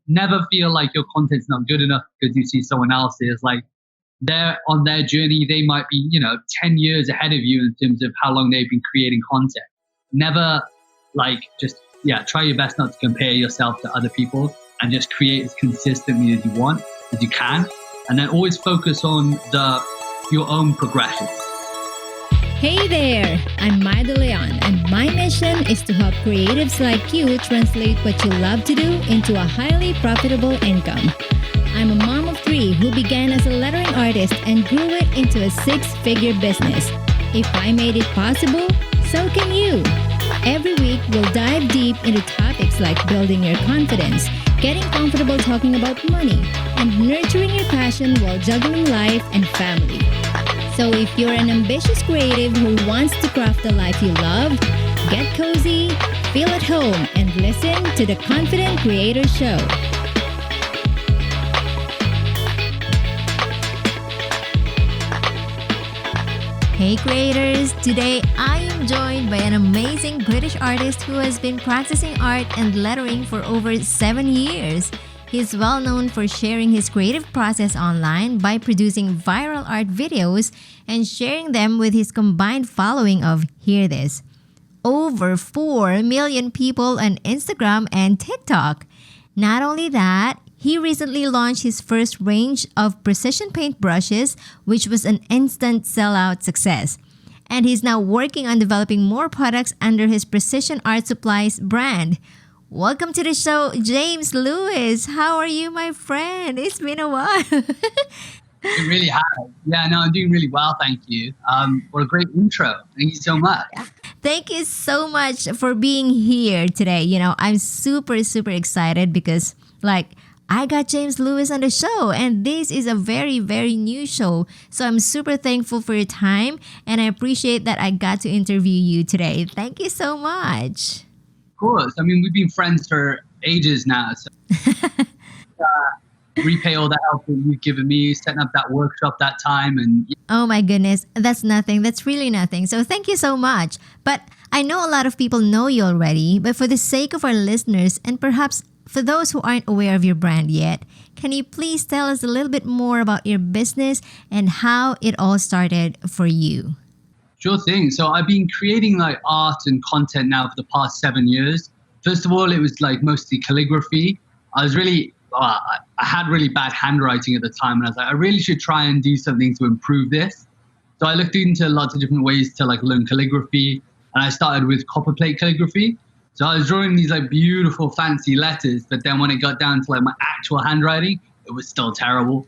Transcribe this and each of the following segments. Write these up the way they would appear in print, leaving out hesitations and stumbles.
never feel like your content's not good enough because you see someone else's. Like they're on their journey, they might be, 10 years ahead of you in terms of how long they've been creating content. Never try your best not to compare yourself to other people and just create as consistently as you want, as you can. And then always focus on your own progression. Hey there, I'm Maida Leon, and my mission is to help creatives like you translate what you love to do into a highly profitable income. I'm a mom of 3 who began as a lettering artist and grew it into a 6-figure business. If I made it possible, so can you. Every week, we'll dive deep into topics like building your confidence, getting comfortable talking about money, and nurturing your passion while juggling life and family. So if you're an ambitious creative who wants to craft the life you love, get cozy, feel at home, and listen to the Confident Creator Show. Hey creators! Today I am joined by an amazing British artist who has been practicing art and lettering for over 7 years. He's well known for sharing his creative process online by producing viral art videos and sharing them with his combined following of, hear this, over 4 million people on Instagram and TikTok. Not only that, he recently launched his first range of precision paint brushes, which was an instant sellout success. And he's now working on developing more products under his Precision Art Supplies brand. Welcome to the show, James Lewis. How are you, my friend? It's been a while. It really has. Yeah, no, I'm doing really well, thank you. What a great intro. Thank you so much. Thank you so much for being here today. I'm super, super excited because, I got James Lewis on the show, and this is a very, very new show. So I'm super thankful for your time, and I appreciate that I got to interview you today. Thank you so much. Of course. I mean, we've been friends for ages now. So repay all that help that you've given me, setting up that workshop that time. And oh my goodness, that's nothing. That's really nothing. So thank you so much. But I know a lot of people know you already, but for the sake of our listeners and perhaps for those who aren't aware of your brand yet, can you please tell us a little bit more about your business and how it all started for you? Sure thing. So I've been creating art and content now for the past 7 years. First of all, it was mostly calligraphy. I had really bad handwriting at the time, and I was like, I really should try and do something to improve this. So I looked into lots of different ways to learn calligraphy, and I started with copper plate calligraphy. So I was drawing these beautiful fancy letters, but then when it got down to my actual handwriting, it was still terrible.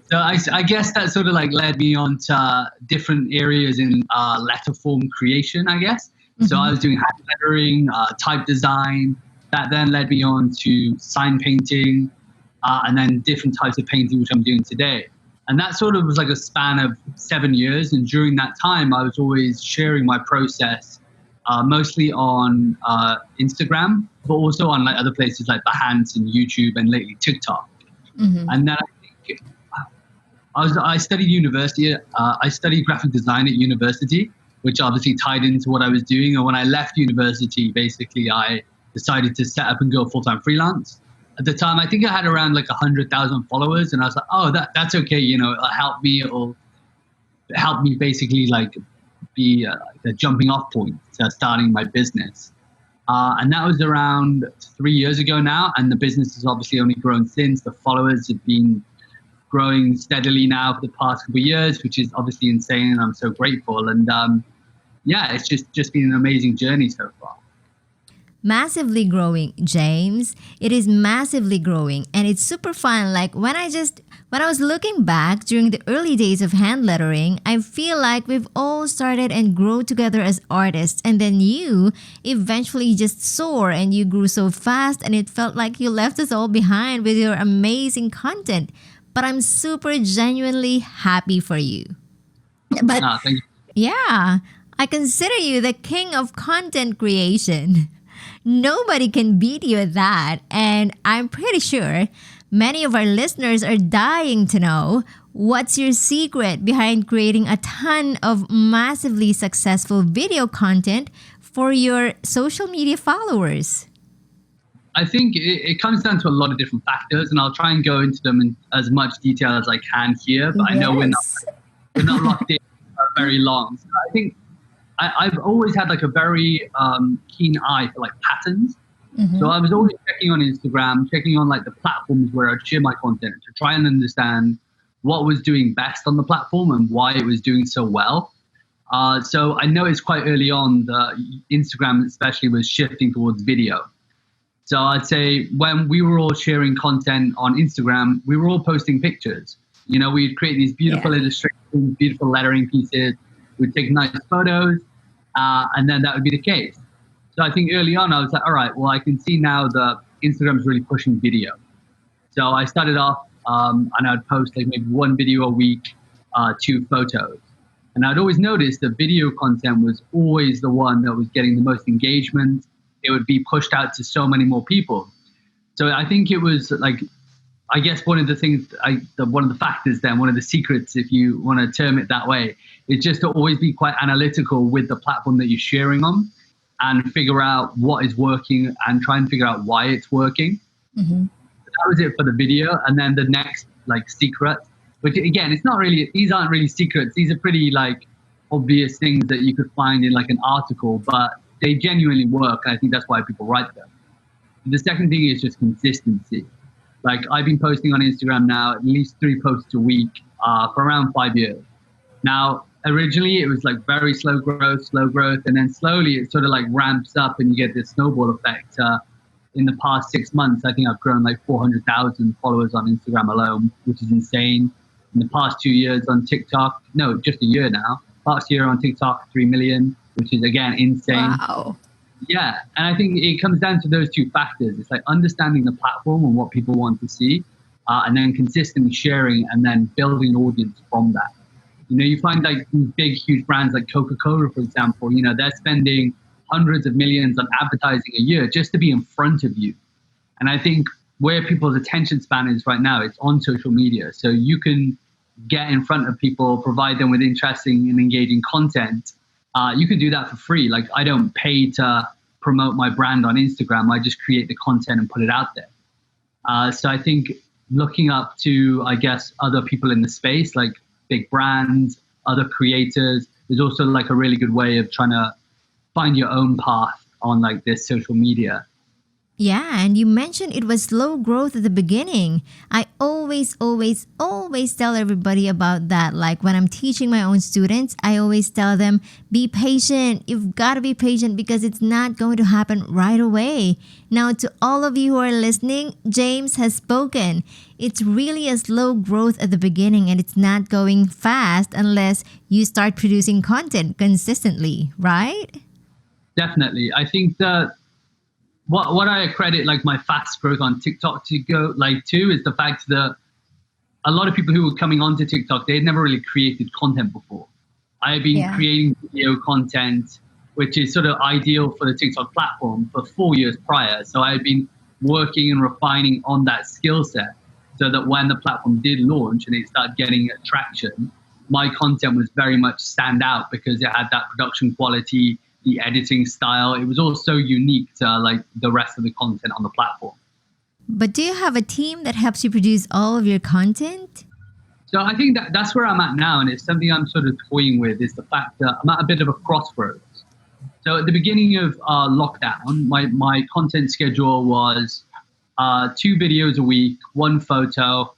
So I guess that sort of led me on to different areas in letter form creation, I guess. Mm-hmm. So I was doing hand lettering, type design. That then led me on to sign painting, and then different types of painting, which I'm doing today. And that sort of was a span of 7 years. And during that time, I was always sharing my process, mostly on Instagram, but also on other places like Behance and YouTube and lately TikTok. Mm-hmm. And then I think I studied university. I studied graphic design at university, which obviously tied into what I was doing. And when I left university, basically, I decided to set up and go full-time freelance. At the time, I think I had around 100,000 followers, and I was like, oh, that's okay. It'll help me. It'll help me basically be the jumping off point to starting my business. And that was around 3 years ago now. And the business has obviously only grown since. The followers have been growing steadily now for the past couple of years, which is obviously insane. And I'm so grateful. And it's just been an amazing journey so far. Massively growing, James. It is massively growing, and it's super fun. When I was looking back during the early days of hand lettering, I feel like we've all started and grow together as artists, and then you eventually just soar and you grew so fast, and it felt like you left us all behind with your amazing content. But I'm super genuinely happy for you. But thank you. Yeah, I consider you the king of content creation. Nobody can beat you at that, and I'm pretty sure many of our listeners are dying to know what's your secret behind creating a ton of massively successful video content for your social media followers. I think it comes down to a lot of different factors, and I'll try and go into them in as much detail as I can here. But I know Yes. we're not locked in very long. So I think I've always had like a very keen eye for like patterns. So I was always checking on Instagram, checking on like the platforms where I'd share my content to try and understand what was doing best on the platform and why it was doing so well. So I noticed quite early on that Instagram especially was shifting towards video. So I'd say when we were all sharing content on Instagram, we were all posting pictures. You know, we'd create these beautiful illustrations, beautiful lettering pieces. We'd take nice photos, and then that would be the case. So I think early on, I was like, all right, well, I can see now that Instagram's really pushing video. So I started off, and I'd post like maybe one video a week, 2 photos. And I'd always noticed that video content was always the one that was getting the most engagement. It would be pushed out to so many more people. So I think it was like, I guess one of the things, one of the factors then, one of the secrets, if you want to term it that way, is just to always be quite analytical with the platform that you're sharing on and figure out what is working and try and figure out why it's working. That was it for the video. And then the next like secret, which again, it's not really, these aren't really secrets. These are pretty like obvious things that you could find in like an article, but they genuinely work. I think that's why people write them. The second thing is just consistency. Like I've been posting on Instagram now at least 3 posts a week for around 5 years. Now, originally it was like very slow growth, and then slowly it sort of like ramps up and you get this snowball effect. In the past 6 months, I think I've grown like 400,000 followers on Instagram alone, which is insane. In the past 2 years on TikTok, no, just a year now. Last year on TikTok, 3 million, which is again insane. Wow. Yeah, and I think it comes down to those 2 factors. It's like understanding the platform and what people want to see, and then consistently sharing and then building an audience from that. You know, you find like these big, huge brands like Coca-Cola, for example, you know, they're spending hundreds of millions on advertising a year just to be in front of you. And I think where people's attention span is right now, it's on social media. So you can get in front of people, provide them with interesting and engaging content. You can do that for free. Like I don't pay to promote my brand on Instagram. I just create the content and put it out there. So I think looking up to, I guess, other people in the space, like big brands, other creators, is also like a really good way of trying to find your own path on like this social media. Yeah, and you mentioned it was slow growth at the beginning. I always tell everybody about that. Like when I'm teaching my own students, I always tell them, be patient. You've got to be patient because it's not going to happen right away. Now, to all of you who are listening, James has spoken. It's really a slow growth at the beginning and it's not going fast unless you start producing content consistently, right? Definitely. I think that what I accredit like my fast growth on TikTok to go like to is the fact that a lot of people who were coming onto TikTok, they had never really created content before. I have been creating video content, which is sort of ideal for the TikTok platform for 4 years prior. So I had been working and refining on that skill set so that when the platform did launch and it started getting traction, my content was very much stand out because it had that production quality, the editing style. It was all so unique to like the rest of the content on the platform. But do you have a team that helps you produce all of your content? So I think that's where I'm at now, and it's something I'm sort of toying with, is the fact that I'm at a bit of a crossroads. So at the beginning of lockdown, my content schedule was 2 videos a week, 1 photo,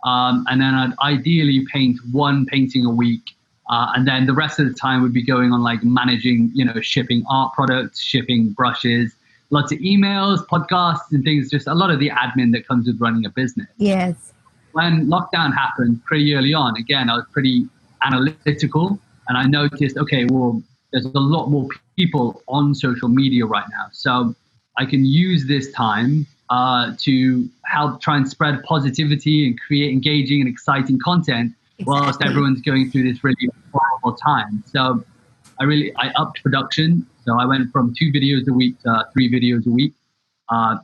and then I'd ideally paint 1 painting a week. And then the rest of the time would be going on like managing, you know, shipping art products, shipping brushes, lots of emails, podcasts and things, just a lot of the admin that comes with running a business. Yes. When lockdown happened pretty early on, again, I was pretty analytical and I noticed, okay, well, there's a lot more people on social media right now. So I can use this time to help try and spread positivity and create engaging and exciting content. Exactly. Whilst everyone's going through this really horrible time. So I upped production. So I went from 2 videos a week to 3 videos a week,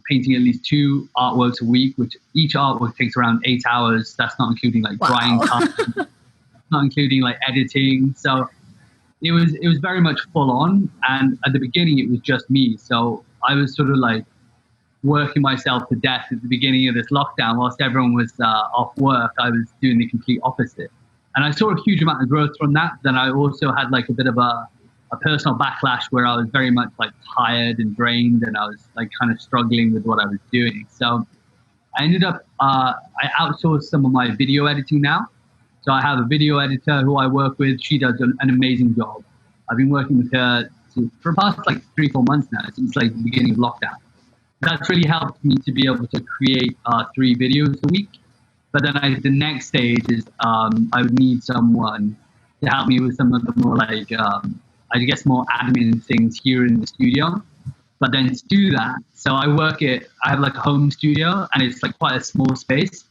painting at least 2 artworks a week, which each artwork takes around 8 hours. That's not including like drying time, not including like editing. So it was very much full on. And at the beginning, it was just me. So I was sort of like working myself to death at the beginning of this lockdown. Whilst everyone was off work, I was doing the complete opposite. And I saw a huge amount of growth from that. Then I also had like a bit of a personal backlash where I was very much like tired and drained, and I was like kind of struggling with what I was doing. So I ended up, I outsourced some of my video editing now. So I have a video editor who I work with. She does an amazing job. I've been working with her for the past like 3-4 months now, since like the beginning of lockdown. That's really helped me to be able to create 3 videos a week. But then the next stage is I would need someone to help me with some of the more like, I guess, more admin things here in the studio. But then to do that, so I have like a home studio, and it's like quite a small space.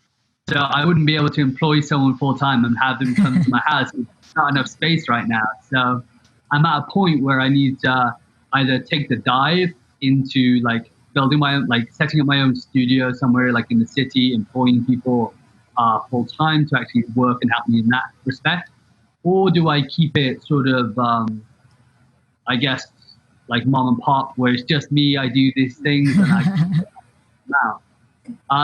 So I wouldn't be able to employ someone full time and have them come to my house. There's not enough space right now. So I'm at a point where I need to either take the dive into like building my own, like setting up my own studio somewhere like in the city, employing people full time to actually work and help me in that respect, or do I keep it sort of, I guess, like mom and pop, where it's just me, I do these things, and I now.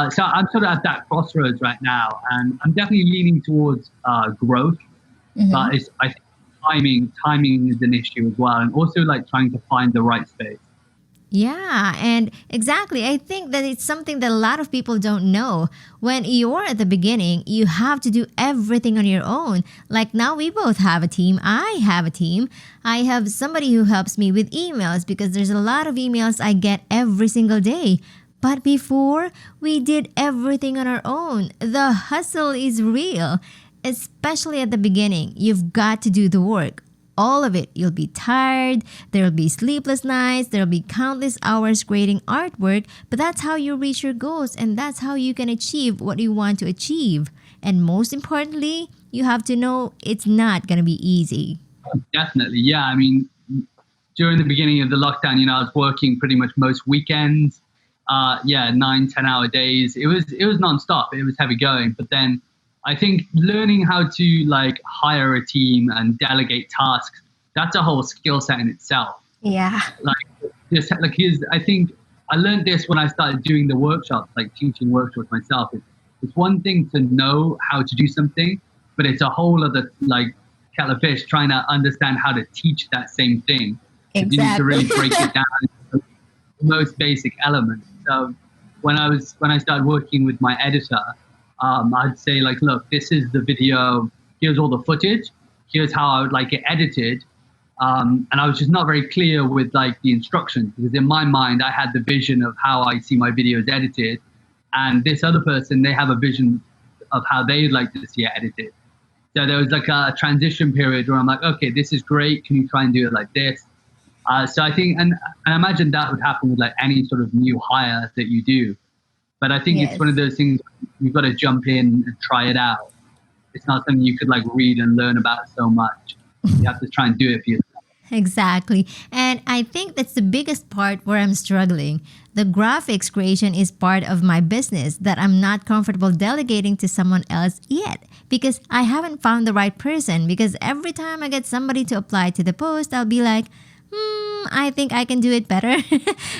So I'm sort of at that crossroads right now, and I'm definitely leaning towards growth. But I think timing is an issue as well, and also like trying to find the right space. Yeah, and exactly. I think that it's something that a lot of people don't know. When you're at the beginning, you have to do everything on your own. Like now, we both have a team. I have a team. I have somebody who helps me with emails because there's a lot of emails I get every single day. But before, we did everything on our own. The hustle is real, especially at the beginning. You've got to do the work. All of it. You'll be tired, there'll be sleepless nights, there'll be countless hours creating artwork, but that's how you reach your goals, and that's how you can achieve what you want to achieve. And most importantly, you have to know it's not going to be easy. Definitely. Yeah. I mean, during the beginning of the lockdown, I was working pretty much most weekends. 9-10 hour days. It was nonstop. It was heavy going. But then I think learning how to like hire a team and delegate tasks, that's a whole skill set in itself. Yeah. I think I learned this when I started doing the workshops, like teaching workshops myself. It's one thing to know how to do something, but it's a whole other like kettle of fish trying to understand how to teach that same thing. Exactly. You need to really break it down into the most basic elements. So when I started working with my editor, I'd say like, look, this is the video. Here's all the footage. Here's how I would like it edited. And I was just not very clear with like the instructions, because in my mind, I had the vision of how I see my videos edited. And this other person, they have a vision of how they'd like to see it edited. So there was like a transition period where I'm like, okay, this is great. Can you try and do it like this? So I think, and I imagine that would happen with like any sort of new hire that you do. But I think It's one of those things you've got to jump in and try it out. It's not something you could like read and learn about so much. You have to try and do it for yourself. Exactly. And I think that's the biggest part where I'm struggling. The graphics creation is part of my business that I'm not comfortable delegating to someone else yet, because I haven't found the right person. Because every time I get somebody to apply to the post, I'll be like, I think I can do it better.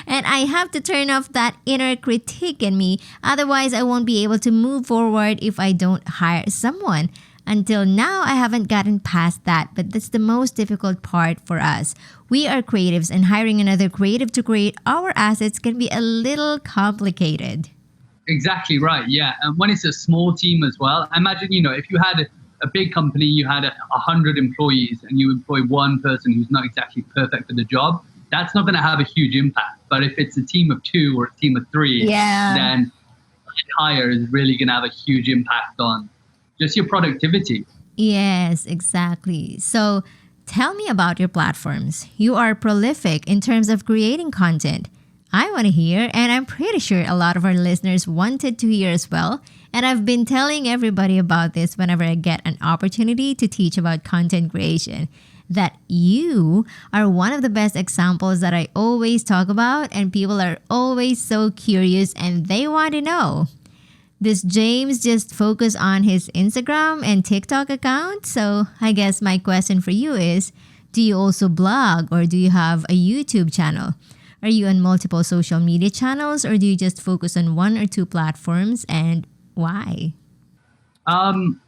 And I have to turn off that inner critique in me. Otherwise, I won't be able to move forward if I don't hire someone. Until now, I haven't gotten past that, but that's the most difficult part for us. We are creatives, and hiring another creative to create our assets can be a little complicated. Exactly right. Yeah. And when it's a small team as well, I imagine, if you had a big company, you had 100 employees and you employ one person who's not exactly perfect for the job, that's not going to have a huge impact. But if it's a team of 2 or a team of 3, then hire is really going to have a huge impact on just your productivity. Yes, exactly. So tell me about your platforms. You are prolific in terms of creating content. I want to hear, and I'm pretty sure a lot of our listeners wanted to hear as well. And I've been telling everybody about this whenever I get an opportunity to teach about content creation, that you are one of the best examples that I always talk about, and people are always so curious and they want to know. Does James just focus on his Instagram and TikTok account? So I guess my question for you is, do you also blog, or do you have a YouTube channel? Are you on multiple social media channels or do you just focus on one or two platforms, and why? Um,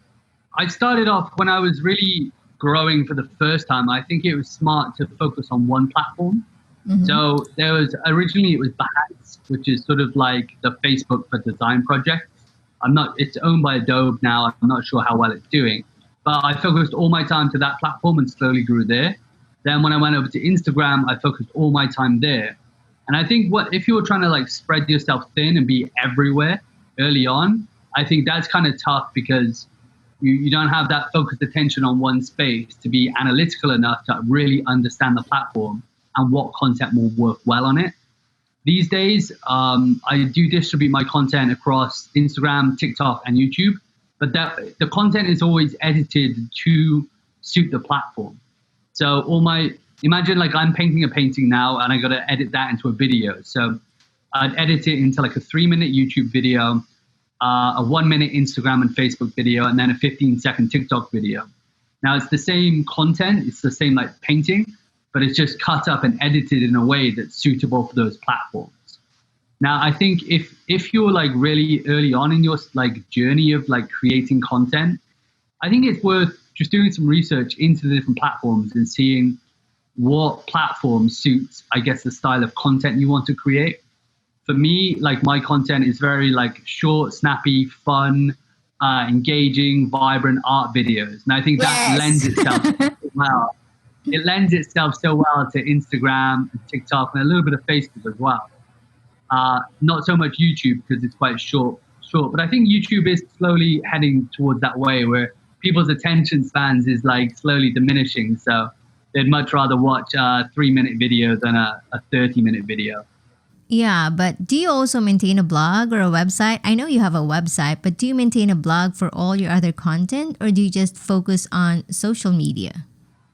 I started off when I was really growing for the first time. I think it was smart to focus on one platform. Mm-hmm. So there was originally it was Behance, which is sort of like the Facebook for design projects. It's owned by Adobe now. I'm not sure how well it's doing, but I focused all my time to that platform and slowly grew there. Then when I went over to Instagram, I focused all my time there. And I think what if you were trying to like spread yourself thin and be everywhere early on, I think that's kind of tough because you don't have that focused attention on one space to be analytical enough to really understand the platform and what content will work well on it. These days, I do distribute my content across Instagram, TikTok, and YouTube, but the content is always edited to suit the platform. So imagine like I'm painting a painting now and I got to edit that into a video. So I'd edit it into like a 3-minute YouTube video, a 1-minute Instagram and Facebook video, and then a 15-second TikTok video. Now it's the same content, it's the same like painting, but it's just cut up and edited in a way that's suitable for those platforms. Now, I think if you're like really early on in your like journey of like creating content, I think it's worth just doing some research into the different platforms and seeing what platform suits, I guess, the style of content you want to create. For me, like my content is very like short, snappy, fun, engaging, vibrant art videos. And I think that lends itself well. It lends itself so well to Instagram and TikTok and a little bit of Facebook as well. Not so much YouTube because it's quite short. But I think YouTube is slowly heading towards that way where people's attention spans is like slowly diminishing. So they'd much rather watch a 3-minute video than a 30-minute video. Yeah, but do you also maintain a blog or a website? I know you have a website, but do you maintain a blog for all your other content or do you just focus on social media?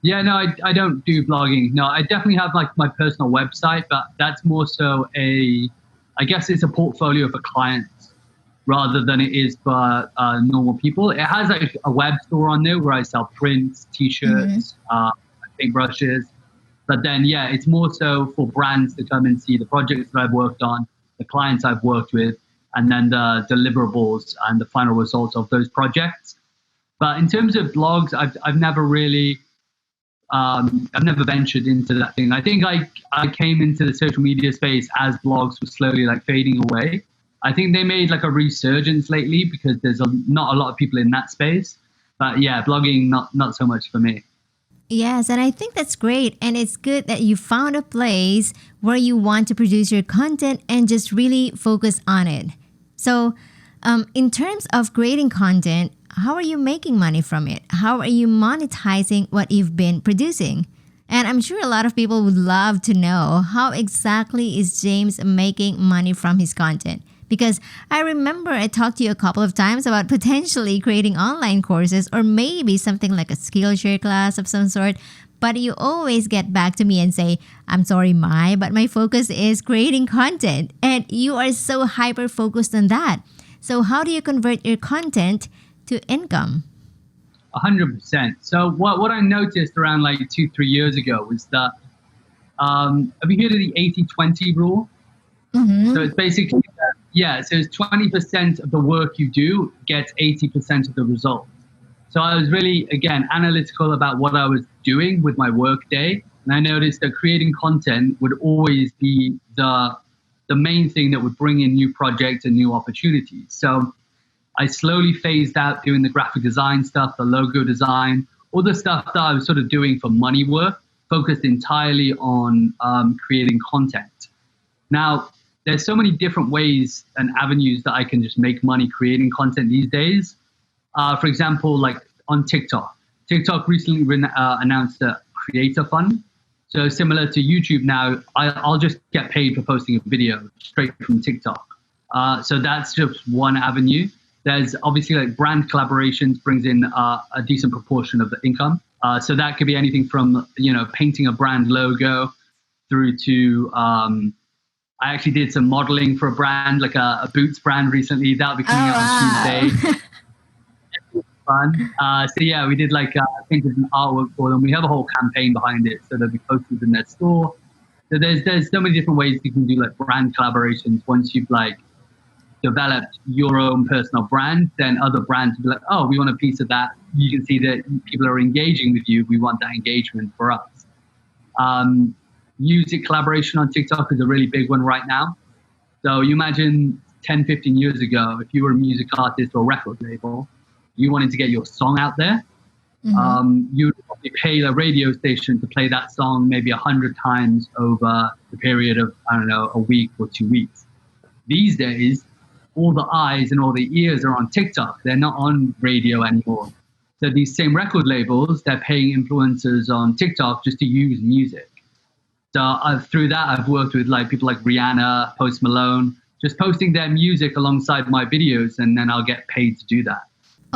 Yeah, no, I don't do blogging. No, I definitely have like my personal website, but that's more so I guess it's a portfolio for clients rather than it is for normal people. It has like a web store on there where I sell prints, t-shirts, paintbrushes. But then, yeah, it's more so for brands to come and see the projects that I've worked on, the clients I've worked with, and then the deliverables and the final results of those projects. But in terms of blogs, I've never really, I've never ventured into that thing. I think I came into the social media space as blogs were slowly like fading away. I think they made like a resurgence lately because there's not a lot of people in that space. But yeah, blogging, not so much for me. Yes, and I think that's great. And it's good that you found a place where you want to produce your content and just really focus on it. So, in terms of creating content, how are you making money from it? How are you monetizing what you've been producing? And I'm sure a lot of people would love to know how exactly is James making money from his content. Because I remember I talked to you a couple of times about potentially creating online courses or maybe something like a Skillshare class of some sort. But you always get back to me and say, I'm sorry, Mai, but my focus is creating content. And you are so hyper focused on that. So how do you convert your content to income? 100%. So what I noticed around like 2-3 years ago was that, have you heard of the 80-20 rule? Mm-hmm. So it's basically, so it's 20% of the work you do gets 80% of the result. So I was really, again, analytical about what I was doing with my work day. And I noticed that creating content would always be the main thing that would bring in new projects and new opportunities. So I slowly phased out doing the graphic design stuff, the logo design, all the stuff that I was sort of doing for money work, focused entirely on creating content. Now, there's so many different ways and avenues that I can just make money creating content these days. For example, like on TikTok. TikTok recently announced a creator fund. So similar to YouTube now, I'll just get paid for posting a video straight from TikTok. So that's just one avenue. There's obviously like brand collaborations brings in a decent proportion of the income. So that could be anything from, painting a brand logo through to, I actually did some modeling for a brand, like a boots brand recently. That'll be coming out on Tuesday. Fun. We did like painted an artwork for them. We have a whole campaign behind it. So they'll be posted in their store. So there's so many different ways you can do like brand collaborations. Once you've like developed your own personal brand, then other brands will be like, oh, we want a piece of that. You can see that people are engaging with you. We want that engagement for us. Music collaboration on TikTok is a really big one right now. So you imagine 10, 15 years ago, if you were a music artist or record label, you wanted to get your song out there. You would probably pay a radio station to play that song maybe 100 times over the period of, I don't know, a week or 2 weeks. These days, all the eyes and all the ears are on TikTok. They're not on radio anymore. So these same record labels, they're paying influencers on TikTok just to use music. So through that, I've worked with like people like Rihanna, Post Malone, just posting their music alongside my videos, and then I'll get paid to do that.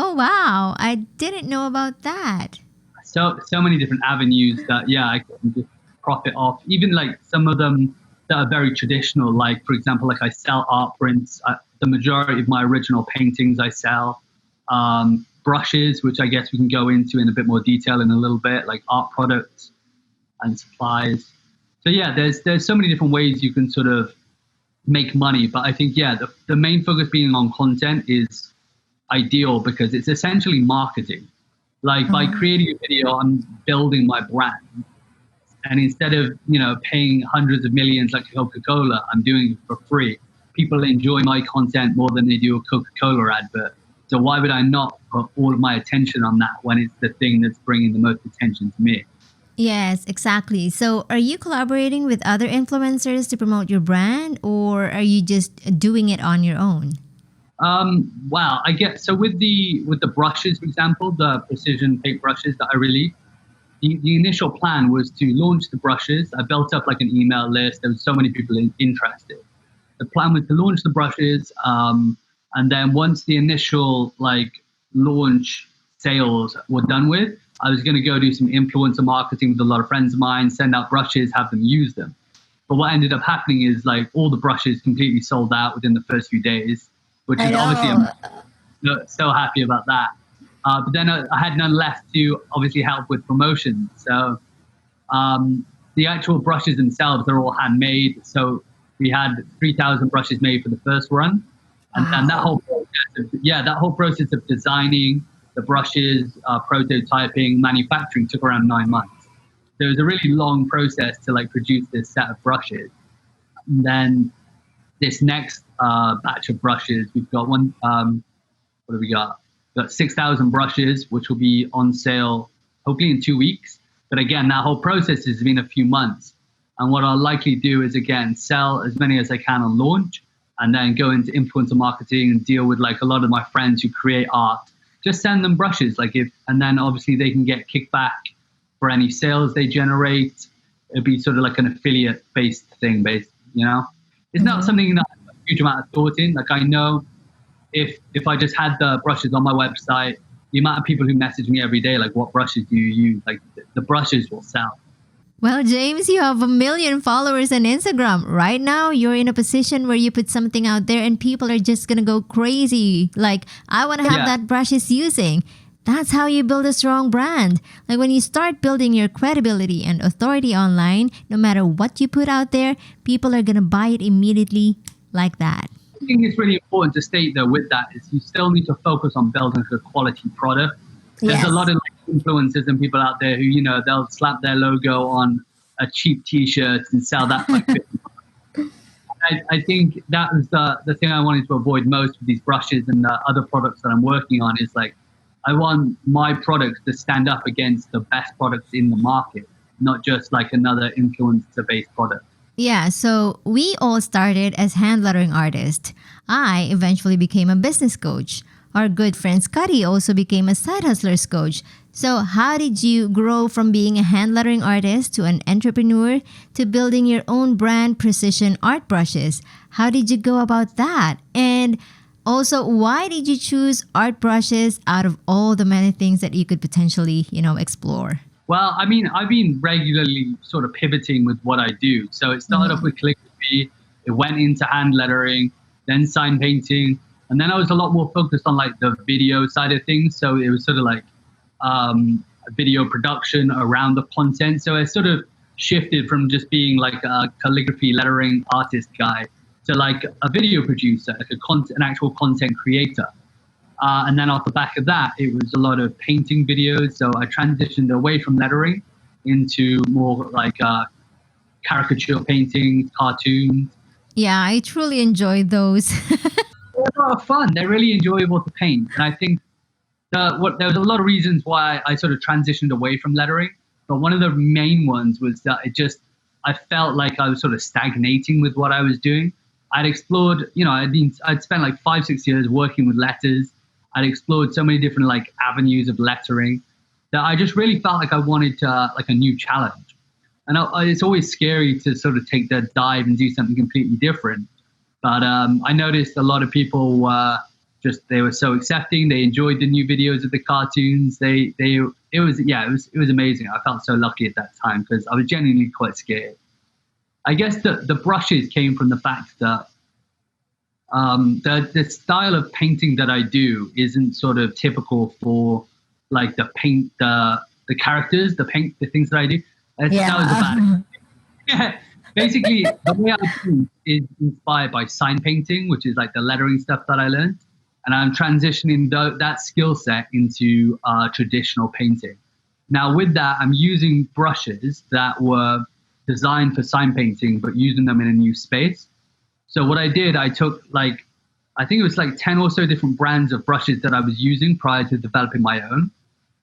Oh, wow. I didn't know about that. So many different avenues that, yeah, I can just profit off. Even like some of them that are very traditional, like, for example, like I sell art prints. The majority of my original paintings I sell. Brushes, which I guess we can go into in a bit more detail in a little bit, like art products and supplies. So yeah, there's so many different ways you can sort of make money. But I think, yeah, the main focus being on content is ideal because it's essentially marketing. Like by creating a video, I'm building my brand. And instead of, paying hundreds of millions like Coca-Cola, I'm doing it for free. People enjoy my content more than they do a Coca-Cola advert. So why would I not put all of my attention on that when it's the thing that's bringing the most attention to me? Yes, exactly. So are you collaborating with other influencers to promote your brand, or are you just doing it on your own? Wow, I get so with the brushes, for example, the precision paint brushes that I released, the initial plan was to launch the brushes. I built up like an email list. There was so many people interested. The plan was to launch the brushes, and then once the initial like launch sales were done with, I was going to go do some influencer marketing with a lot of friends of mine, send out brushes, have them use them. But what ended up happening is like all the brushes completely sold out within the first few days, which is obviously I'm so happy about that. But then I had none left to obviously help with promotion. So the actual brushes themselves, they're all handmade. So we had 3,000 brushes made for the first run. And that whole process of designing the brushes, prototyping, manufacturing took around 9 months. So it was a really long process to like produce this set of brushes. And then this next batch of brushes, we've got one, what do we got? We've got 6,000 brushes, which will be on sale hopefully in 2 weeks. But again, that whole process has been a few months. And what I'll likely do is, again, sell as many as I can on launch and then go into influencer marketing and deal with like a lot of my friends who create art. Just send them brushes, and then obviously they can get kickback for any sales they generate. It'd be sort of like an affiliate-based thing, It's not something that I have a huge amount of thought in. Like I know if I just had the brushes on my website, the amount of people who message me every day, like, what brushes do you use? Like the brushes will sell. Well, James, you have 1 million followers on Instagram. Right now, you're in a position where you put something out there and people are just going to go crazy. Like, I want to have that brushes using. That's how you build a strong brand. Like when you start building your credibility and authority online, no matter what you put out there, people are going to buy it immediately like that. I think it's really important to state though with that is you still need to focus on building a quality product. There's a lot of influencers and people out there who, they'll slap their logo on a cheap T-shirt and sell that for like $50. I think that was the thing I wanted to avoid most with these brushes and the other products that I'm working on is like, I want my products to stand up against the best products in the market, not just like another influencer-based product. Yeah, so we all started as hand lettering artists. I eventually became a business coach. Our good friend Scotty also became a side hustlers coach. So how did you grow from being a hand lettering artist to an entrepreneur to building your own brand Precision Art Brushes? How did you go about that? And also, why did you choose art brushes out of all the many things that you could potentially, explore? Well, I mean, I've been regularly sort of pivoting with what I do. So it started off with calligraphy, it went into hand lettering, then sign painting. And then I was a lot more focused on like the video side of things. So it was sort of like video production around the content. So I sort of shifted from just being like a calligraphy lettering artist guy to like a video producer, like an actual content creator. And then off the back of that, it was a lot of painting videos. So I transitioned away from lettering into more like caricature paintings, cartoons. Yeah, I truly enjoyed those. They're a lot of fun. They're really enjoyable to paint. And I think there was a lot of reasons why I sort of transitioned away from lettering. But one of the main ones was that I felt like I was sort of stagnating with what I was doing. I'd explored, I'd spent like 5-6 years working with letters. I'd explored so many different like avenues of lettering that I just really felt like I wanted like a new challenge. And it's always scary to sort of take that dive and do something completely different. But I noticed a lot of people they were so accepting. They enjoyed the new videos of the cartoons. It was amazing. I felt so lucky at that time because I was genuinely quite scared. I guess the brushes came from the fact that the style of painting that I do isn't sort of typical for like the characters, the things that I do. That was about it. Basically, the way I paint is inspired by sign painting, which is like the lettering stuff that I learned. And I'm transitioning that skill set into traditional painting. Now, with that, I'm using brushes that were designed for sign painting, but using them in a new space. So what I did, I took I think it was like 10 or so different brands of brushes that I was using prior to developing my own.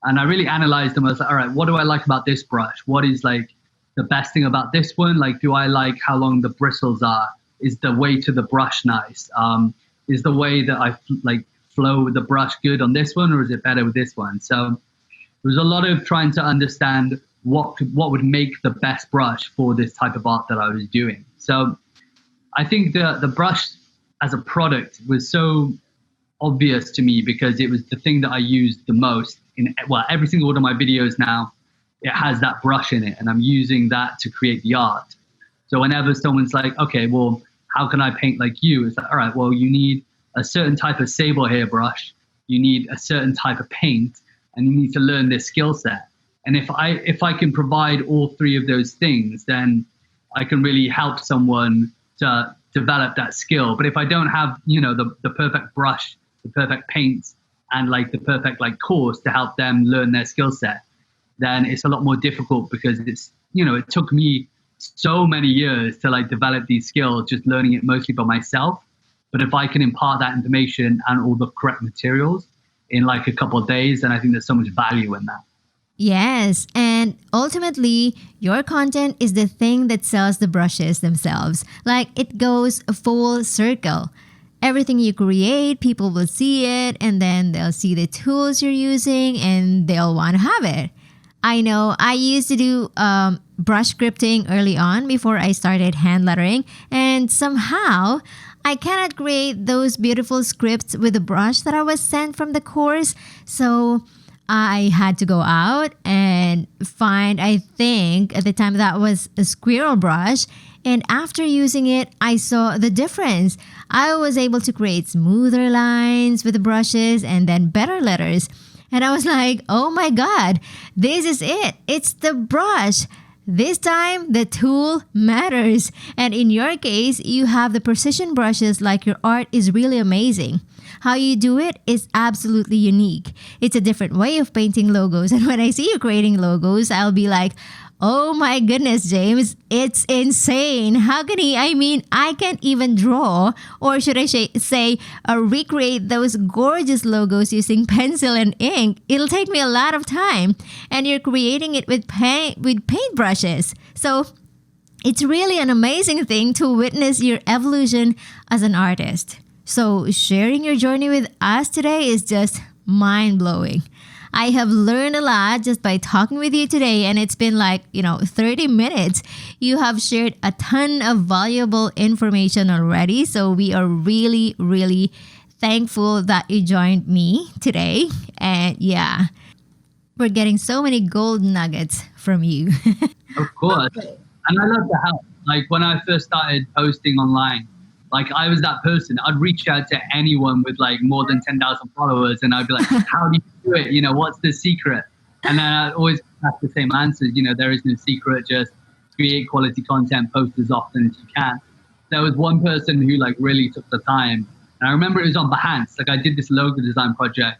And I really analyzed them. I was like, all right, what do I like about this brush? What is like the best thing about this one? Like, do I like how long the bristles are? Is the weight of the brush nice? Is the way that I flow with the brush good on this one, or is it better with this one? So there was a lot of trying to understand what would make the best brush for this type of art that I was doing. So I think the brush as a product was so obvious to me because it was the thing that I used the most in every single one of my videos now. It has that brush in it, and I'm using that to create the art. So whenever someone's like, okay, well, how can I paint like you? It's like, all right, well, you need a certain type of sable hair brush, you need a certain type of paint, and you need to learn this skill set. And if I can provide all three of those things, then I can really help someone to develop that skill. But if I don't have, the perfect brush, the perfect paint, and like the perfect like course to help them learn their skill set, then it's a lot more difficult because it's, it took me so many years to like develop these skills, just learning it mostly by myself. But if I can impart that information and all the correct materials in like a couple of days, then I think there's so much value in that. Yes, and ultimately, your content is the thing that sells the brushes themselves. Like, it goes a full circle. Everything you create, people will see it, and then they'll see the tools you're using, and they'll want to have it. I know I used to do brush scripting early on before I started hand lettering, and somehow I cannot create those beautiful scripts with the brush that I was sent from the course. So I had to go out and find, I think at the time that was a squirrel brush. And after using it, I saw the difference. I was able to create smoother lines with the brushes and then better letters. And I was like, oh my God, this is it. It's the brush. This time, the tool matters. And in your case, you have the precision brushes, like your art is really amazing. How you do it is absolutely unique. It's a different way of painting logos. And when I see you creating logos, I'll be like, oh my goodness, James, it's insane. How can he? I can't even draw, or should I say, recreate those gorgeous logos using pencil and ink. It'll take me a lot of time. And you're creating it with paintbrushes. So it's really an amazing thing to witness your evolution as an artist. So sharing your journey with us today is just mind-blowing. I have learned a lot just by talking with you today, and it's been 30 minutes. You have shared a ton of valuable information already, so we are really, really thankful that you joined me today. And yeah, we're getting so many gold nuggets from you. Of course. And I love the help. Like when I first started posting online, like I was that person. I'd reach out to anyone with like more than 10,000 followers, and I'd be like, how do you do it? What's the secret? And then I'd always have the same answers. There is no secret. Just create quality content, post as often as you can. There was one person who like really took the time. And I remember it was on Behance. Like I did this logo design project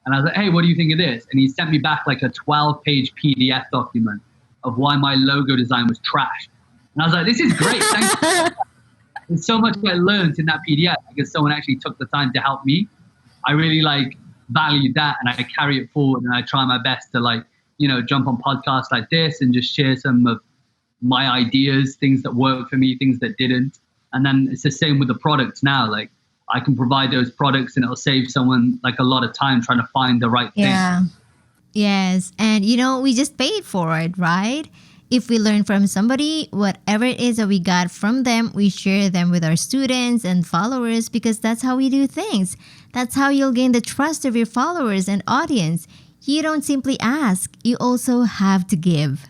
and I was like, hey, what do you think of this? And he sent me back like a 12-page PDF document of why my logo design was trash. And I was like, this is great. Thanks. There's so much I learned in that PDF because someone actually took the time to help me. I really like valued that and I carry it forward and I try my best to like, you know, jump on podcasts like this and just share some of my ideas, things that worked for me, things that didn't. And then it's the same with the products now. Like I can provide those products and it'll save someone like a lot of time trying to find the right thing. Yeah. Yes. And, you know, we just paid for it, right? If we learn from somebody, whatever it is that we got from them, we share them with our students and followers because that's how we do things. That's how you'll gain the trust of your followers and audience. You don't simply ask, you also have to give.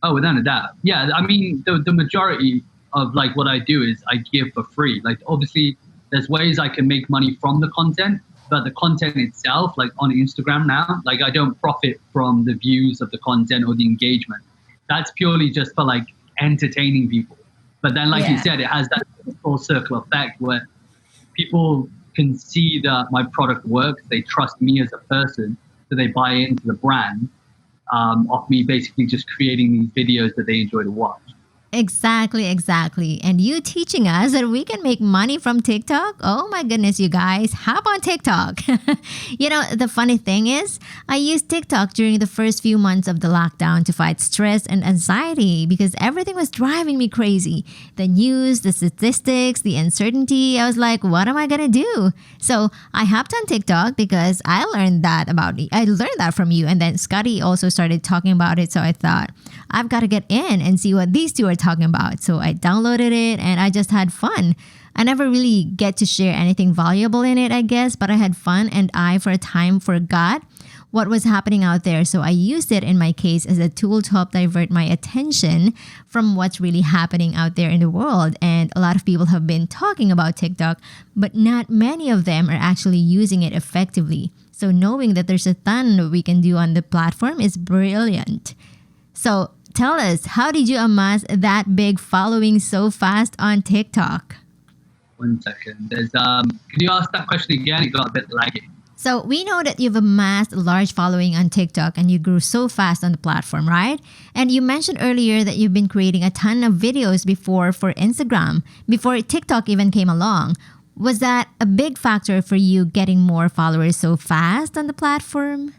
Oh, without a doubt. Yeah, I mean, the majority of like what I do is I give for free. Like obviously there's ways I can make money from the content, but the content itself, like on Instagram now, like I don't profit from the views of the content or the engagement. That's purely just for like entertaining people. But then like you said, it has that full circle effect where people can see that my product works. They trust me as a person, so they buy into the brand of me basically just creating these videos that they enjoy to watch. Exactly. And you teaching us that we can make money from TikTok? Oh my goodness, you guys, hop on TikTok. You know, the funny thing is, I used TikTok during the first few months of the lockdown to fight stress and anxiety because everything was driving me crazy. The news, the statistics, the uncertainty. I was like, what am I going to do? So I hopped on TikTok because I learned that from you. And then Scotty also started talking about it. So I thought, I've got to get in and see what these two are talking about. So I downloaded it and I just had fun. I never really get to share anything valuable in it, I guess, but I had fun and I, for a time, forgot what was happening out there. So I used it in my case as a tool to help divert my attention from what's really happening out there in the world. And a lot of people have been talking about TikTok, but not many of them are actually using it effectively. So knowing that there's a ton we can do on the platform is brilliant. So tell us, how did you amass that big following so fast on TikTok? 1 second. Can you ask that question again? It got a bit laggy. So we know that you've amassed a large following on TikTok and you grew so fast on the platform, right? And you mentioned earlier that you've been creating a ton of videos before for Instagram, before TikTok even came along. Was that a big factor for you getting more followers so fast on the platform?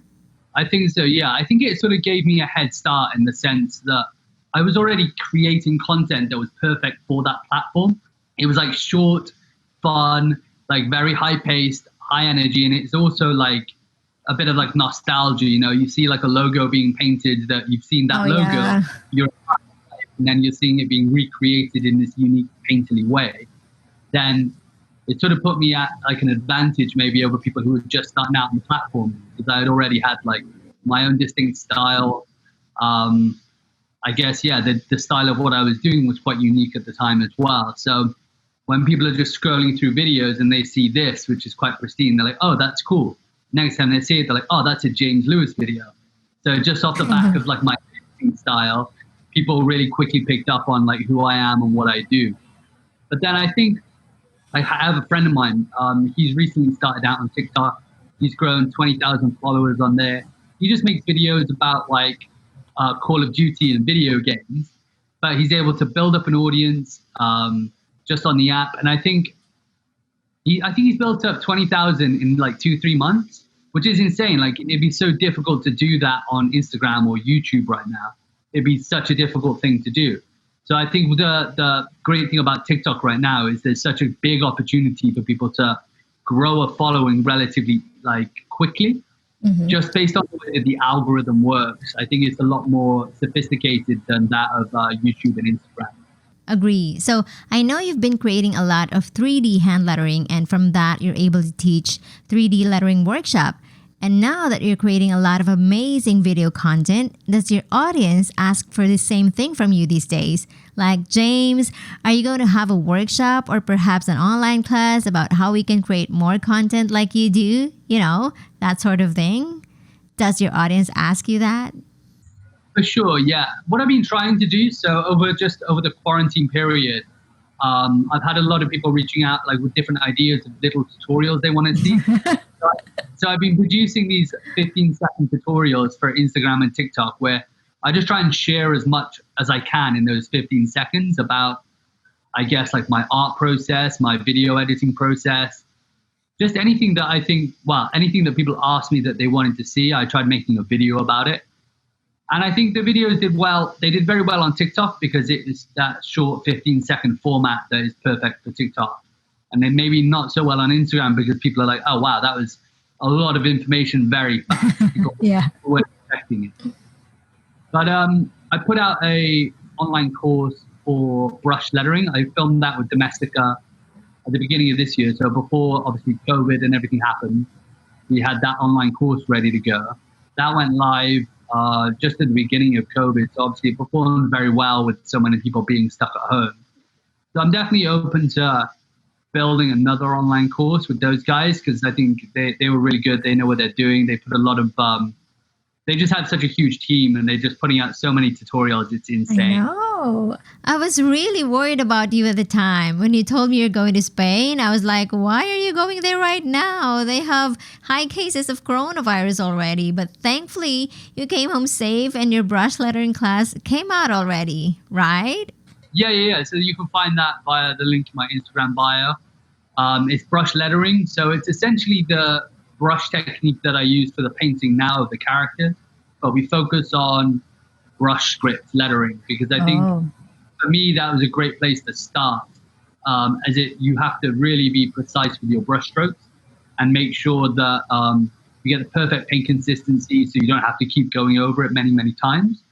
I think so, yeah. I think it sort of gave me a head start in the sense that I was already creating content that was perfect for that platform. It was like short, fun, like very high paced, high energy. And it's also like a bit of like nostalgia, you know, you see like a logo being painted that you've seen that logo, and then you're seeing it being recreated in this unique painterly way. Then it sort of put me at like an advantage maybe over people who were just starting out on the platform because I had already had like my own distinct style. I guess, yeah, the style of what I was doing was quite unique at the time as well. So when people are just scrolling through videos and they see this, which is quite pristine, they're like, oh, that's cool. Next time they see it, they're like, oh, that's a James Lewis video. So just off the back of like my style, people really quickly picked up on like who I am and what I do. But then I think I have a friend of mine. He's recently started out on TikTok. He's grown 20,000 followers on there. He just makes videos about like Call of Duty and video games, but he's able to build up an audience just on the app. And I think he's built up 20,000 in like 2-3 months, which is insane. Like it'd be so difficult to do that on Instagram or YouTube right now. It'd be such a difficult thing to do. So I think the great thing about TikTok right now is there's such a big opportunity for people to grow a following relatively like quickly, just based on the way the algorithm works. I think it's a lot more sophisticated than that of YouTube and Instagram. Agree. So I know you've been creating a lot of 3D hand lettering, and from that you're able to teach 3D lettering workshop. And now that you're creating a lot of amazing video content, does your audience ask for the same thing from you these days? Like, James, are you going to have a workshop or perhaps an online class about how we can create more content like you do? You know, that sort of thing. Does your audience ask you that? For sure, yeah. What I've been trying to do, so over the quarantine period, I've had a lot of people reaching out like with different ideas of little tutorials they want to see. So, so I've been producing these 15-second tutorials for Instagram and TikTok where I just try and share as much as I can in those 15 seconds about, I guess, like my art process, my video editing process, just anything that I think, well, anything that people asked me that they wanted to see. I tried making a video about it. And I think the videos did well. They did very well on TikTok because it is that short 15-second format that is perfect for TikTok. And then maybe not so well on Instagram because people are like, oh, wow, that was a lot of information very fast. People weren't expecting it. But I put out a online course for brush lettering. I filmed that with Domestica at the beginning of this year. So before, obviously, COVID and everything happened, we had that online course ready to go. That went live just at the beginning of COVID. So obviously it performed very well with so many people being stuck at home. So I'm definitely open to building another online course with those guys because I think they were really good. They know what they're doing. They put a lot of, they just had such a huge team and they're just putting out so many tutorials. It's insane. I know. I was really worried about you at the time. When you told me you're going to Spain, I was like, why are you going there right now? They have high cases of coronavirus already. But thankfully, you came home safe and your brush lettering class came out already, right? Yeah. So you can find that via the link in my Instagram bio. It's brush lettering. So it's essentially the brush technique that I use for the painting now of the characters. But we focus on brush script lettering because I think for me that was a great place to start. You have to really be precise with your brush strokes and make sure that you get the perfect paint consistency so you don't have to keep going over it many times.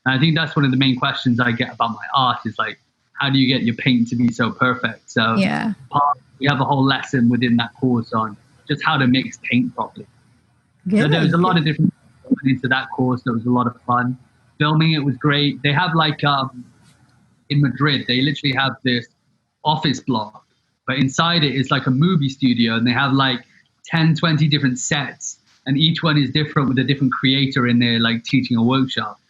And I think that's one of the main questions I get about my art is like, how do you get your paint to be so perfect? So we have a whole lesson within that course on just how to mix paint properly. So there was a lot of different things into that course. That was a lot of fun. Filming it was great. They have like in Madrid, they literally have this office block, but inside it is like a movie studio and they have like 10-20 different sets and each one is different with a different creator in there like teaching a workshop.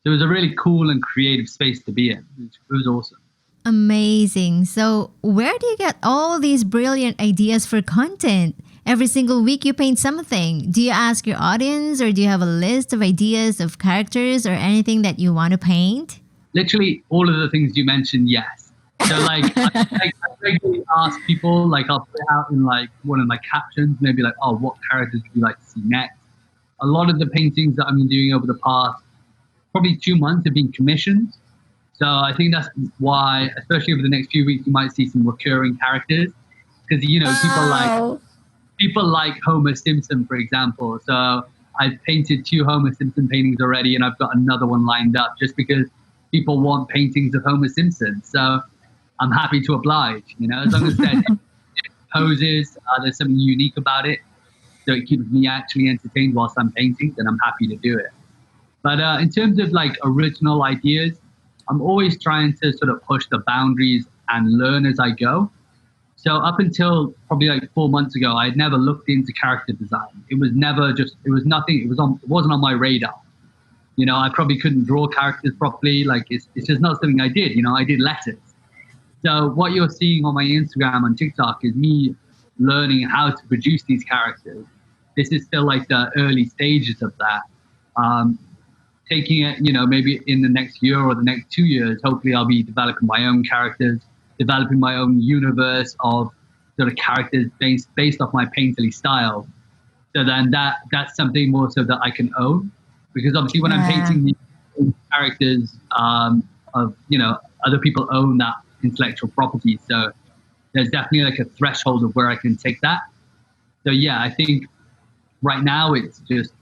So it was a really cool and creative space to be in. It was awesome. Amazing. So where do you get all these brilliant ideas for content? Every single week you paint something. Do you ask your audience or do you have a list of ideas of characters or anything that you want to paint? Literally all of the things you mentioned, yes. So like I regularly ask people, like I'll put it out in like one of my captions, maybe like, oh, what characters would you like to see next? A lot of the paintings that I've been doing over the past probably 2 months have been commissioned. So I think that's why, especially over the next few weeks, you might see some recurring characters because, you know, people like Homer Simpson, for example. So I've painted 2 Homer Simpson paintings already and I've got another one lined up just because people want paintings of Homer Simpson. So I'm happy to oblige, you know, as long as there's poses, there's something unique about it. So it keeps me actually entertained whilst I'm painting, then I'm happy to do it. But in terms of like original ideas, I'm always trying to sort of push the boundaries and learn as I go. So up until probably like 4 months ago, I had never looked into character design. It was it wasn't on my radar. You know, I probably couldn't draw characters properly. Like it's just not something I did. You know, I did letters. So what you're seeing on my Instagram and TikTok is me learning how to produce these characters. This is still like the early stages of that. Taking it, you know, maybe in the next year or the next 2 years, hopefully I'll be developing my own characters, developing my own universe of sort of characters based off my painterly style. So then that's something more so that I can own. Because obviously when I'm painting these characters of, you know, other people own that intellectual property. So there's definitely like a threshold of where I can take that. So yeah, I think right now it's just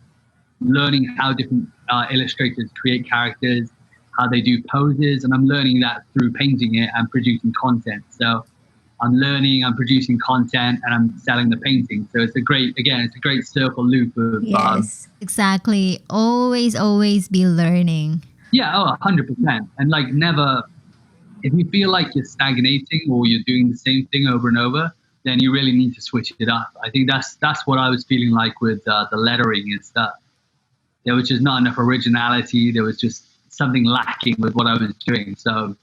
learning how different illustrators create characters, how they do poses, and I'm learning that through painting it and producing content. So I'm learning, I'm producing content, and I'm selling the painting. So it's a great circle loop of... Yes, exactly. Always be learning. Yeah, 100%. And like never, if you feel like you're stagnating or you're doing the same thing over and over, then you really need to switch it up. I think that's what I was feeling like with the lettering is that there was just not enough originality. There was just something lacking with what I was doing. So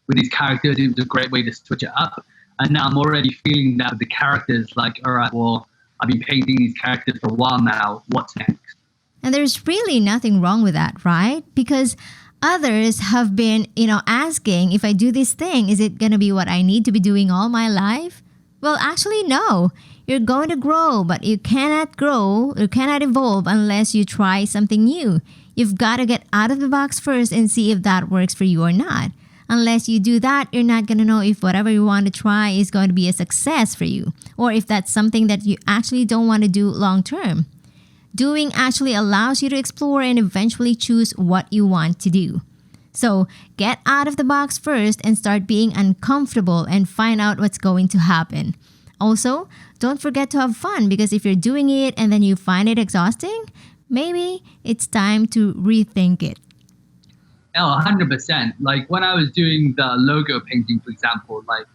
with these characters, it was a great way to switch it up. And now I'm already feeling that with the characters, like, all right, well, I've been painting these characters for a while now. What's next? And there's really nothing wrong with that, right? Because others have been, asking, if I do this thing, is it going to be what I need to be doing all my life? Well, actually, no. You're going to grow, but you cannot grow, you cannot evolve unless you try something new. You've got to get out of the box first and see if that works for you or not. Unless you do that, you're not going to know if whatever you want to try is going to be a success for you, or if that's something that you actually don't want to do long term. Doing actually allows you to explore and eventually choose what you want to do. So get out of the box first and start being uncomfortable and find out what's going to happen. Also, don't forget to have fun, because if you're doing it and then you find it exhausting, maybe it's time to rethink it. Oh, 100%. Like when I was doing the logo painting, for example, like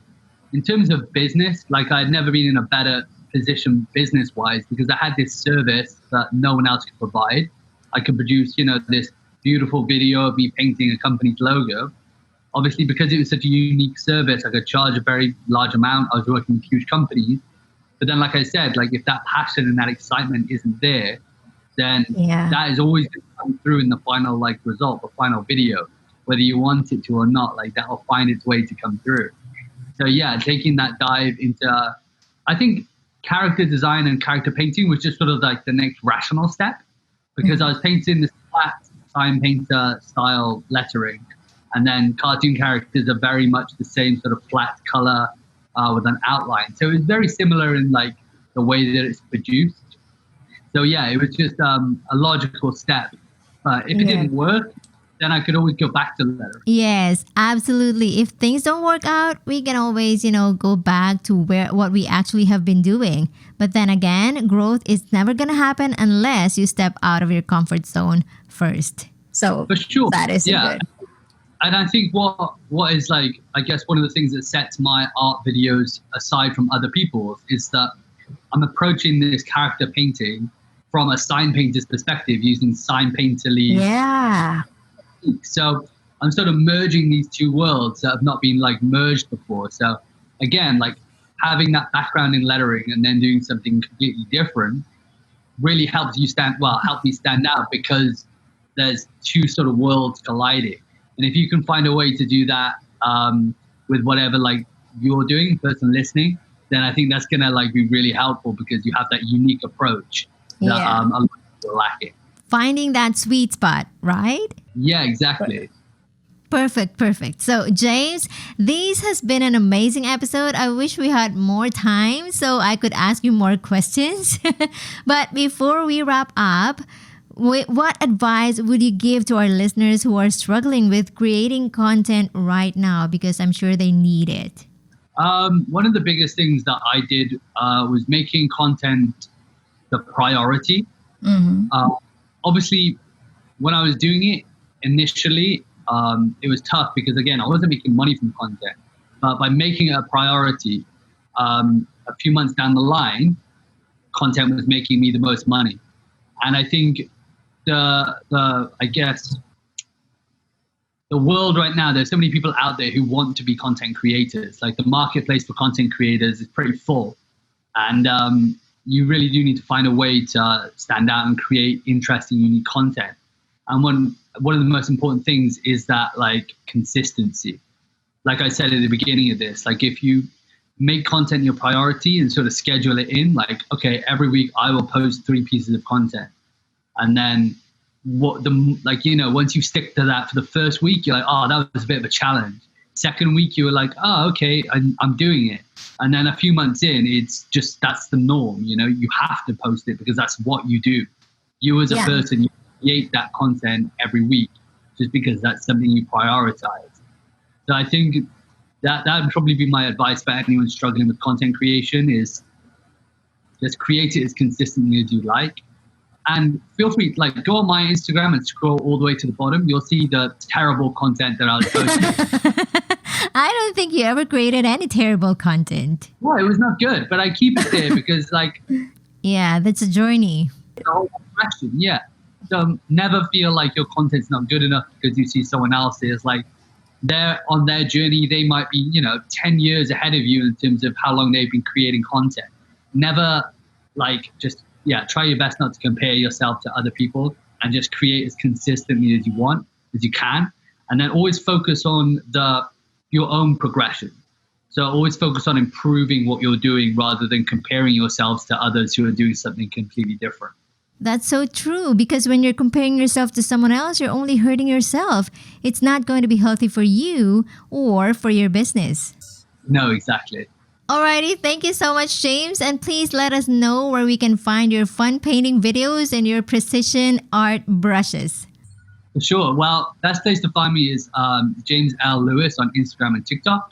in terms of business, like I'd never been in a better position business-wise, because I had this service that no one else could provide. I could produce, this beautiful video of me painting a company's logo. Obviously, because it was such a unique service, I could charge a very large amount. I was working with huge companies. But then, like I said, like if that passion and that excitement isn't there, then that is always going to come through in the final result, the final video, whether you want it to or not. Like that will find its way to come through. So yeah, taking that dive into, I think character design and character painting was just sort of like the next rational step, because I was painting this flat sign painter style lettering, and then cartoon characters are very much the same sort of flat color with an outline. So it was very similar in like the way that it's produced. So yeah, it was just a logical step. If it didn't work, then I could always go back to lettering. Yes, absolutely. If things don't work out, we can always, go back to what we actually have been doing. But then again, growth is never going to happen unless you step out of your comfort zone first. So for sure, that is good. And I think what is like, I guess one of the things that sets my art videos aside from other people's is that I'm approaching this character painting from a sign painter's perspective, using sign painterly. Yeah. So I'm sort of merging these two worlds that have not been like merged before. So again, like having that background in lettering and then doing something completely different really helps me stand out, because there's two sort of worlds colliding. And if you can find a way to do that with whatever like you're doing, person listening, then I think that's gonna like be really helpful, because you have that unique approach that a lot of people are lacking. Finding that sweet spot, right? Yeah, exactly. Perfect. So, James, this has been an amazing episode. I wish we had more time so I could ask you more questions. But before we wrap up, what advice would you give to our listeners who are struggling with creating content right now? Because I'm sure they need it. One of the biggest things that I did was making content the priority. Obviously, when I was doing it initially, it was tough because, again, I wasn't making money from content. But by making it a priority, a few months down the line, content was making me the most money. And I think the world right now, there's so many people out there who want to be content creators. Like the marketplace for content creators is pretty full. And you really do need to find a way to stand out and create interesting, unique content. And one of the most important things is that like consistency. Like I said at the beginning of this, like if you make content your priority and sort of schedule it in, like, okay, every week I will post 3 pieces of content. And then once you stick to that for the first week, you're like, oh, that was a bit of a challenge. Second week, you were like, oh, okay, I'm doing it. And then a few months in, it's just, that's the norm. You have to post it because that's what you do. You as a person, you create that content every week just because that's something you prioritize. So I think that would probably be my advice for anyone struggling with content creation, is just create it as consistently as you like. And feel free, like, go on my Instagram and scroll all the way to the bottom. You'll see the terrible content that I was posting. I don't think you ever created any terrible content. Well, it was not good, but I keep it there because, like... Yeah, that's a journey. The whole question, yeah. So never feel like your content's not good enough because you see someone else's. Like they're on their journey, they might be, 10 years ahead of you in terms of how long they've been creating content. Never try your best not to compare yourself to other people and just create as consistently as you can. And then always focus on your own progression. So always focus on improving what you're doing rather than comparing yourselves to others who are doing something completely different. That's so true, because when you're comparing yourself to someone else, you're only hurting yourself. It's not going to be healthy for you or for your business. No, exactly. Alrighty, thank you so much, James. And please let us know where we can find your fun painting videos and your precision art brushes. For sure. Well, best place to find me is James L. Lewis on Instagram and TikTok.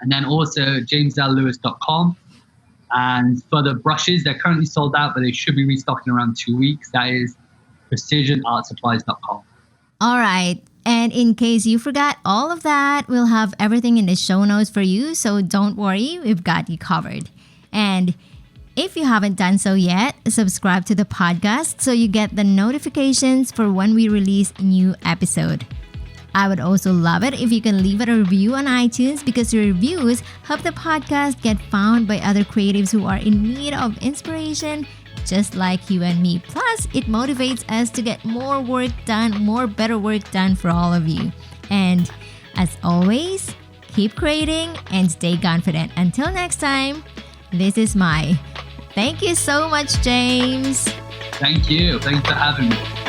And then also jameslewis.com. And for the brushes, they're currently sold out, but they should be restocking around 2 weeks. That is precisionartsupplies.com. All right. And in case you forgot all of that, we'll have everything in the show notes for you. So don't worry, we've got you covered. And if you haven't done so yet, subscribe to the podcast so you get the notifications for when we release a new episode. I would also love it if you can leave it a review on iTunes, because your reviews help the podcast get found by other creatives who are in need of inspiration, just like you and me. Plus, it motivates us to get more work done, more better work done for all of you. And as always, keep creating and stay confident. Until next time, this is Mai. Thank you so much, James. Thank you. Thanks for having me.